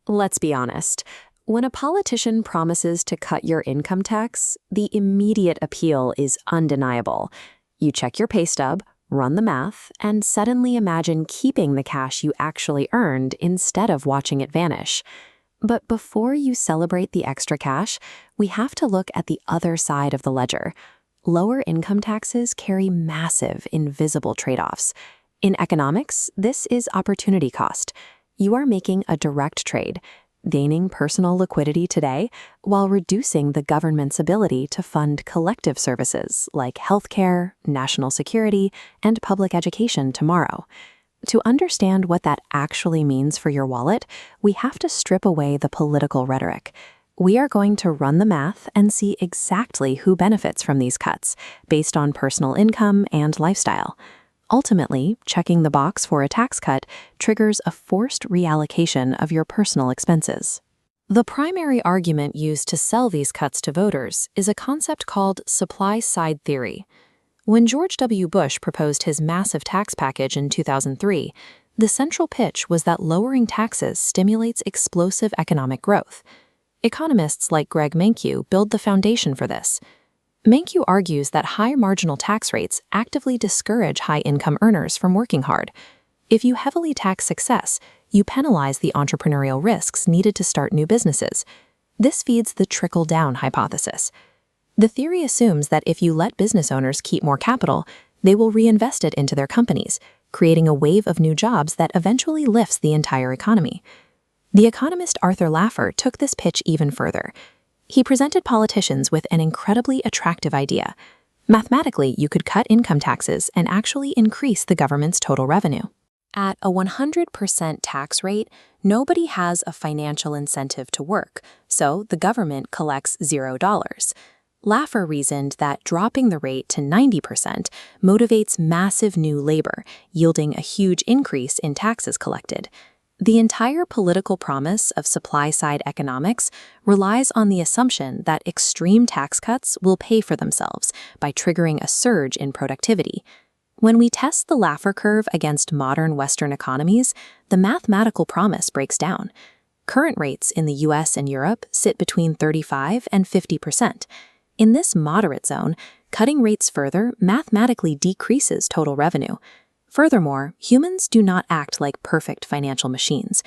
Let's be honest. When a politician promises to cut your income tax, the immediate appeal is undeniable. You check your pay stub, run the math, and suddenly imagine keeping the cash you actually earned instead of watching it vanish. But before you celebrate the extra cash, we have to look at the other side of the ledger. Lower income taxes carry massive, invisible trade-offs. In economics, this is opportunity cost. You are making a direct trade, gaining personal liquidity today while reducing the government's ability to fund collective services like healthcare, national security, and public education tomorrow. To understand what that actually means for your wallet, we have to strip away the political rhetoric. We are going to run the math and see exactly who benefits from these cuts, based on personal income and lifestyle. Ultimately, checking the box for a tax cut triggers a forced reallocation of your personal expenses. The primary argument used to sell these cuts to voters is a concept called supply-side theory. When George W. Bush proposed his massive tax package in 2003, the central pitch was that lowering taxes stimulates explosive economic growth. Economists like Greg Mankiw build the foundation for this. Mankiw argues that high marginal tax rates actively discourage high-income earners from working hard. If you heavily tax success, you penalize the entrepreneurial risks needed to start new businesses. This feeds the trickle-down hypothesis. The theory assumes that if you let business owners keep more capital, they will reinvest it into their companies, creating a wave of new jobs that eventually lifts the entire economy. The economist Arthur Laffer took this pitch even further. He presented politicians with an incredibly attractive idea. Mathematically, you could cut income taxes and actually increase the government's total revenue. At a 100% tax rate, nobody has a financial incentive to work, so the government collects $0. Laffer reasoned that dropping the rate to 90% motivates massive new labor, yielding a huge increase in taxes collected. The entire political promise of supply-side economics relies on the assumption that extreme tax cuts will pay for themselves by triggering a surge in productivity. When we test the Laffer curve against modern Western economies, the mathematical promise breaks down. Current rates in the US and Europe sit between 35 and 50%. In this moderate zone, cutting rates further mathematically decreases total revenue. Furthermore, humans do not act like perfect financial machines.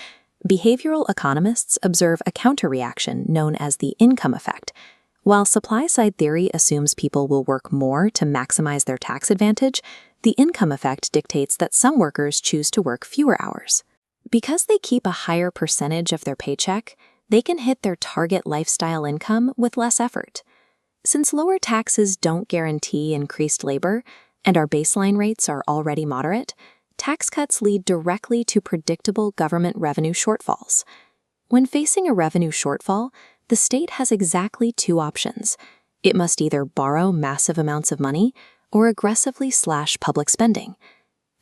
Behavioral economists observe a counterreaction known as the income effect. While supply-side theory assumes people will work more to maximize their tax advantage, the income effect dictates that some workers choose to work fewer hours. Because they keep a higher percentage of their paycheck, they can hit their target lifestyle income with less effort. Since lower taxes don't guarantee increased labor, and our baseline rates are already moderate, tax cuts lead directly to predictable government revenue shortfalls. When facing a revenue shortfall, the state has exactly two options. It must either borrow massive amounts of money or aggressively slash public spending.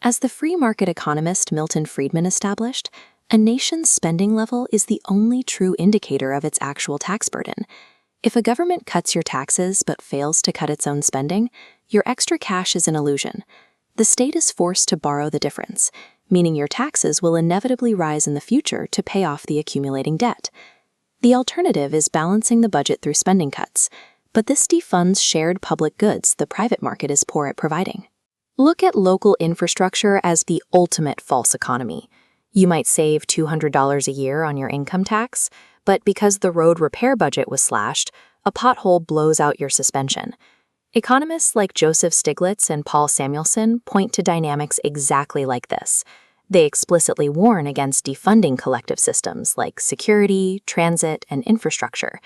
As the free market economist Milton Friedman established, a nation's spending level is the only true indicator of its actual tax burden. If a government cuts your taxes but fails to cut its own spending, your extra cash is an illusion. The state is forced to borrow the difference, meaning your taxes will inevitably rise in the future to pay off the accumulating debt. The alternative is balancing the budget through spending cuts, but this defunds shared public goods the private market is poor at providing. Look at local infrastructure as the ultimate false economy. You might save $200 a year on your income tax, but because the road repair budget was slashed, a pothole blows out your suspension. Economists like Joseph Stiglitz and Paul Samuelson point to dynamics exactly like this. They explicitly warn against defunding collective systems like security, transit, and infrastructure.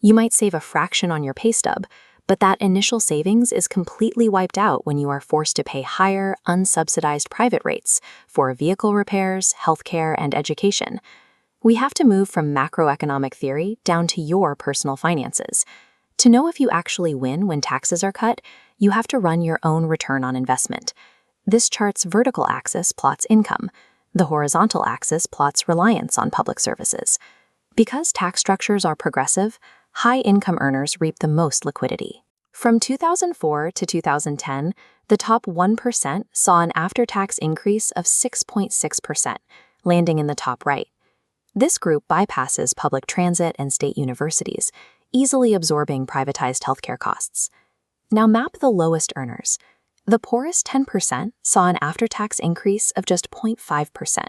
You might save a fraction on your pay stub, but that initial savings is completely wiped out when you are forced to pay higher, unsubsidized private rates for vehicle repairs, healthcare, and education. We have to move from macroeconomic theory down to your personal finances. To know if you actually win when taxes are cut, you have to run your own return on investment. This chart's vertical axis plots income. The horizontal axis plots reliance on public services. Because tax structures are progressive, high-income earners reap the most liquidity. From 2004 to 2010, the top 1% saw an after-tax increase of 6.6%, landing in the top right. This group bypasses public transit and state universities, easily absorbing privatized healthcare costs. Now map the lowest earners. The poorest 10% saw an after-tax increase of just 0.5%,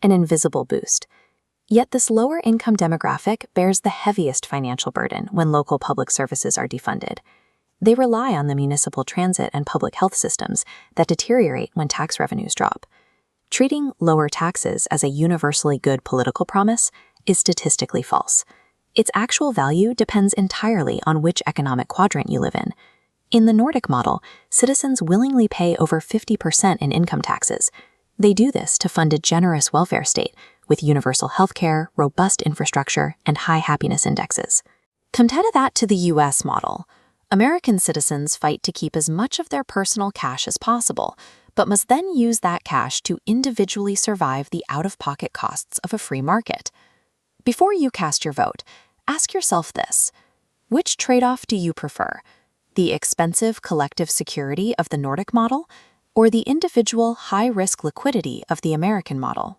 an invisible boost. Yet this lower income demographic bears the heaviest financial burden when local public services are defunded. They rely on the municipal transit and public health systems that deteriorate when tax revenues drop. Treating lower taxes as a universally good political promise is statistically false. Its actual value depends entirely on which economic quadrant you live in. In the Nordic model, citizens willingly pay over 50% in income taxes. They do this to fund a generous welfare state with universal healthcare, robust infrastructure, and high happiness indexes. Compare that to the US model. American citizens fight to keep as much of their personal cash as possible, but must then use that cash to individually survive the out-of-pocket costs of a free market. Before you cast your vote, ask yourself this: which trade-off do you prefer? The expensive collective security of the Nordic model, or the individual high-risk liquidity of the American model?